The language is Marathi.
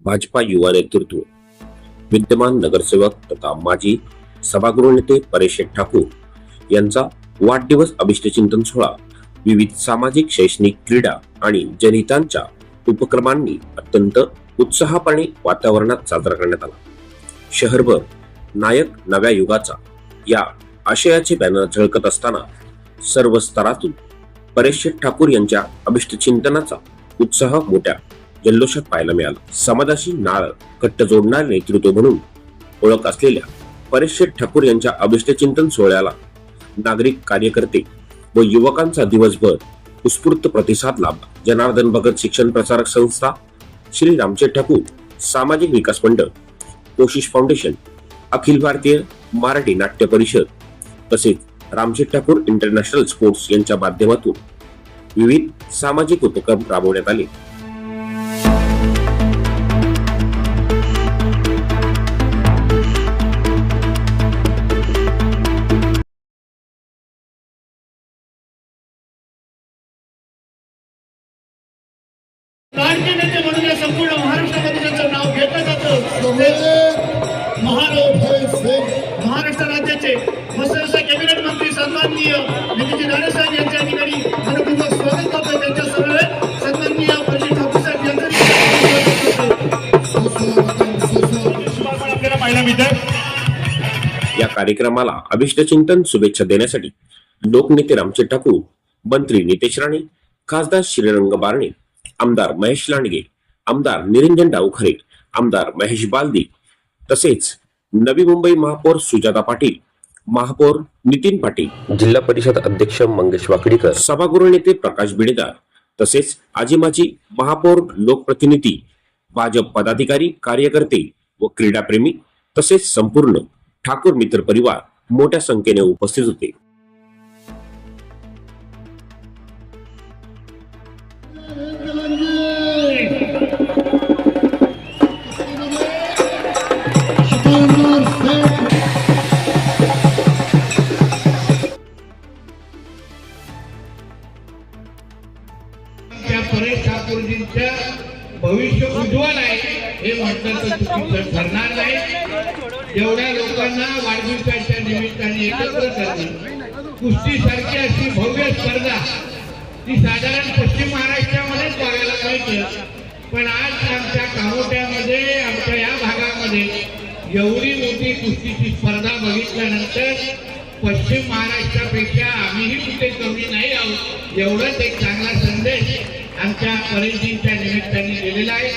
भाजपा युवा नेतृत्व विद्यमान नगरसेवक तथा माजी सभागृह नेते परेश ठाकूर यांचा वाढदिवस अभिष्टचिंतन सोहळा विविध सामाजिक, शैक्षणिक, क्रीडा आणि जनहितांच्या उपक्रमांनी अत्यंत उत्साहपणे वातावरणात साजरा करण्यात आला। शहरभर नायक नव्या युगाचा या आशयाचे बॅनर झळकत असताना सर्व स्तरातून परेश ठाकूर यांच्या अभिष्टचिंतनाचा उत्साह मोठ्या जल्लोषात पाहायला मिळाला। समाजाशी नाळ घट्ट जोडणारे नेतृत्व म्हणून ओळख असलेल्या परेश ठाकूर यांच्या अभिष्टचिंतन सोहळ्याला नागरिक, कार्यकर्ते व युवकांचा दिवसभर उत्स्फूर्त प्रतिसाद लाभला। जनार्दन भगत शिक्षण प्रसारक संस्था, श्री रामचेट ठाकूर सामाजिक विकास मंडळ, कोशिश फाउंडेशन, अखिल भारतीय मराठी नाट्य परिषद तसेच रामचेट ठाकूर इंटरनॅशनल स्पोर्ट्स यांच्या माध्यमातून विविध सामाजिक उपक्रम राबवण्यात आले। लाडके नेते म्हणून या संपूर्ण महाराष्ट्रामध्ये त्यांचं नाव घेतलं जातं। महाराष्ट्र राज्याचे मस्तरचा कॅबिनेट मंत्री सन्माननीय नितीन राणे साहेब यांच्या ठिकाणी मनपूर्वक स्वागत करतो। त्यांच्या सर्व सन्माननीय परेश ठाकूर साहेब यांचं आपल्याला पाहायला मिळतं। या कार्यक्रमाला अभिष्टचिंतन शुभेच्छा देण्यासाठी लोकनेते रामचेट ठाकूर, मंत्री नितेश राणे, खासदार श्रीरंग बारणे, आमदार महेश लांडगे, आमदार निरंजन डावखरे, आमदार महेश बालदी तसेच नवी मुंबई महापौर सुजाता पाटील, महापौर नितीन पाटील, जिल्हा परिषद अध्यक्ष मंगेश वाकडीकर, सभागृह नेते प्रकाश बिडेदार तसेच आजी माजी महापौर, लोकप्रतिनिधी, भाजप पदाधिकारी, कार्यकर्ते व क्रीडाप्रेमी तसेच संपूर्ण ठाकूर मित्र परिवार मोठ्या संख्येने उपस्थित होते। परेश ठाकूरजींच्या भविष्य उज्ज्वल आहे हे म्हटलं तर चुकीचं ठरणार नाही। एवढ्या लोकांना वाढदिवसाच्या निमित्ताने एकत्र करणे, कुस्ती सारखी अशी भव्य स्पर्धा ती साधारण पश्चिम महाराष्ट्रामध्येच बघायला मिळते, पण आज आमच्या कामोट्यामध्ये, आमच्या या भागामध्ये एवढी मोठी कुस्तीची स्पर्धा बघितल्यानंतर पश्चिम महाराष्ट्रापेक्षा आम्हीही कुठे कमी नाही आहोत एवढंच एक चांगला संदेश आमच्या परेशजींच्या निमित्ताने दिलेला आहे।